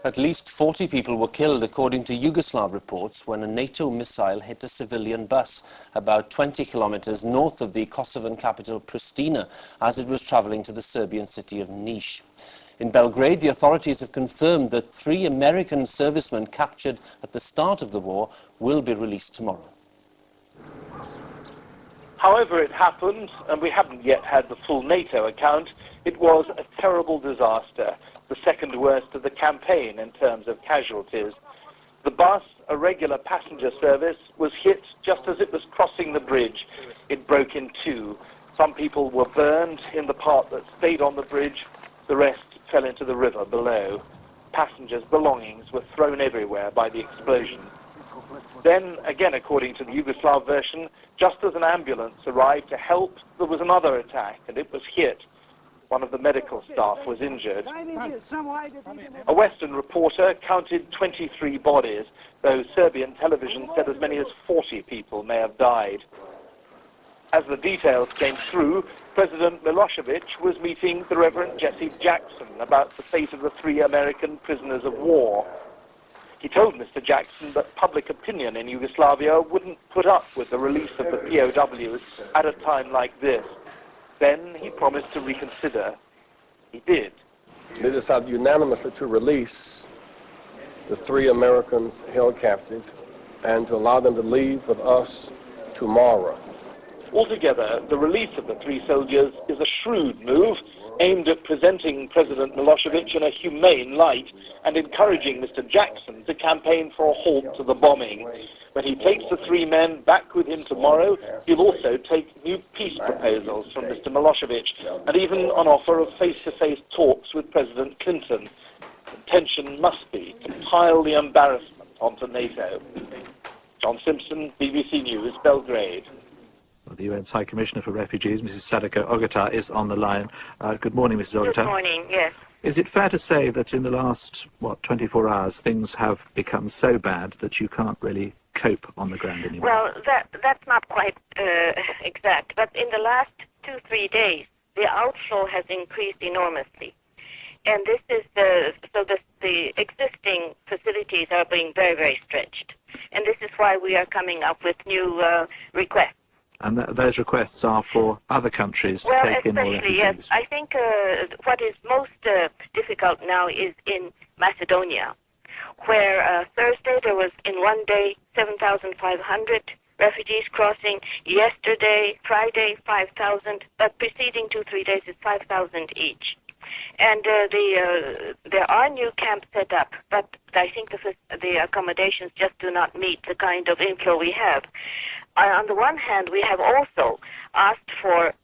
At least 40 people were killed, according to Yugoslav reports, when a NATO missile hit a civilian bus about 20 kilometers north of the Kosovan capital Pristina as it was traveling to the Serbian city of Niš. In Belgrade, the authorities have confirmed that 3 American servicemen captured at the start of the war will be released tomorrow. However it happened, and we haven't yet had the full NATO account, it was a terrible disaster, the second worst of the campaign in terms of casualties. The bus, a regular passenger service, was hit just as it was crossing the bridge. It broke in two. Some people were burned in the part that stayed on the bridge. The rest fell into the river below. Passengers' belongings were thrown everywhere by the explosion. Then, again according to the Yugoslav version, just as an ambulance arrived to help, there was another attack and it was hit. One of the medical staff was injured. A Western reporter counted 23 bodies, though Serbian television said as many as 40 people may have died. As the details came through, President Milosevic was meeting the Reverend Jesse Jackson about the fate of the 3 American prisoners of war. He told Mr. Jackson that public opinion in Yugoslavia wouldn't put up with the release of the POWs at a time like this. Then he promised to reconsider. He did. They decided unanimously to release the 3 Americans held captive and to allow them to leave with us tomorrow. Altogether, the release of the 3 soldiers is a shrewd move aimed at presenting President Milosevic in a humane light and encouraging Mr. Jackson to campaign for a halt to the bombing. When he takes the 3 men back with him tomorrow, he'll also take new peace proposals from Mr. Milosevic and even an offer of face-to-face talks with President Clinton. The intention must be to pile the embarrassment onto NATO. John Simpson, BBC News, Belgrade. The UN's High Commissioner for Refugees, Mrs. Sadako Ogata, is on the line. Good morning, Mrs. Ogata. Good morning, yes. Is it fair to say that in the last, 24 hours, things have become so bad that you can't really cope on the ground anymore? Well, that's not quite exact, but in the last 2-3 days, the outflow has increased enormously. And this is the existing facilities are being very, very stretched. And this is why we are coming up with new requests. And those requests are for other countries to take in more refugees? Yes. I think what is most difficult now is in Macedonia, where Thursday there was in one day 7,500 refugees crossing. Yesterday, Friday, 5,000, but preceding 2-3 days is 5,000 each. And there are new camps set up, but I think the accommodations just do not meet the kind of inflow we have. On the one hand, we have also asked for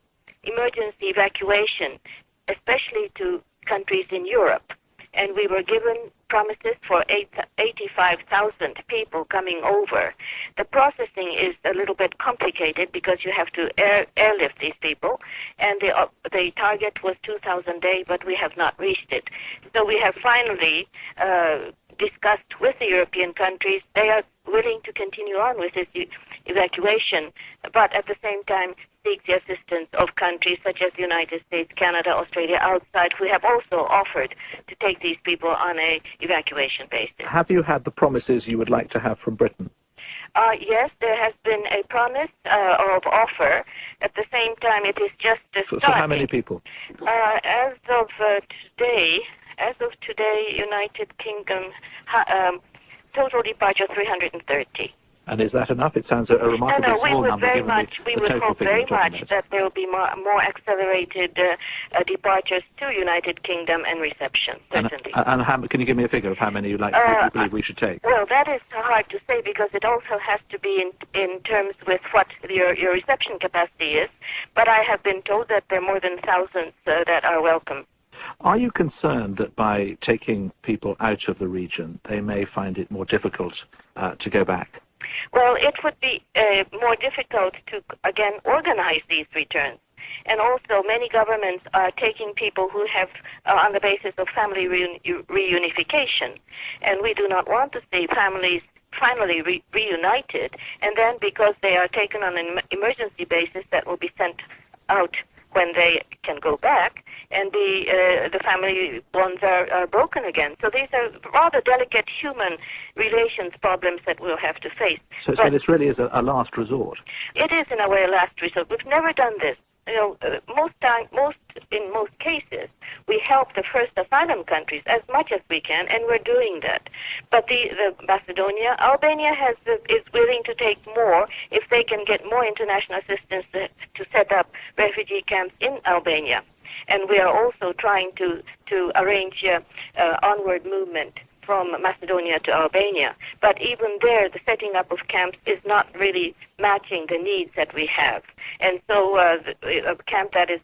emergency evacuation, especially to countries in Europe. And we were given promises for 85,000 people coming over. The processing is a little bit complicated because you have to airlift these people, and the target was 2,000 a day, but we have not reached it. So we have finally discussed with the European countries. They are willing to continue on with this evacuation, but at the same time seek the assistance of countries such as the United States, Canada, Australia, outside, who have also offered to take these people on a evacuation basis. Have you had the promises you would like to have from Britain? Yes, there has been a promise of offer. At the same time, it is just starting. For how many people? As of today, United Kingdom, total departure 330. And is that enough? It sounds a remarkably small number given the total figure. We would hope very much that there will be more accelerated departures to United Kingdom and reception, certainly. And can you give me a figure of how many you believe we should take? Well, that is hard to say because it also has to be in terms with what your reception capacity is. But I have been told that there are more than thousands that are welcome. Are you concerned that by taking people out of the region, they may find it more difficult to go back? Well, it would be more difficult to, again, organize these returns. And also, many governments are taking people who have, on the basis of family reunification. And we do not want to see families finally reunited, and then because they are taken on an emergency basis, that will be sent out when they can go back, and the family bonds are broken again. So these are rather delicate human relations problems that we'll have to face. So this really is a last resort. It is, in a way, a last resort. We've never done this. In most cases, we help the first asylum countries as much as we can, and we're doing that. But the Albania is willing to take more if they can get more international assistance to set up refugee camps in Albania. And we are also trying to arrange onward movement from Macedonia to Albania. But even there, the setting up of camps is not really matching the needs that we have. And so a camp that is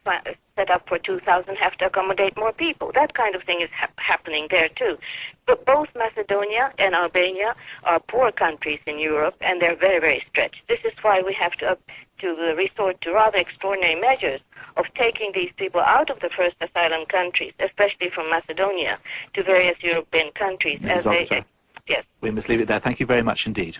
set up for 2,000 have to accommodate more people. That kind of thing is happening there too. But both Macedonia and Albania are poor countries in Europe, and they're very, very stretched. This is why we have to resort to rather extraordinary measures of taking these people out of the first asylum countries, especially from Macedonia, to various European countries. Mrs. Officer, yes. We must leave it there. Thank you very much indeed.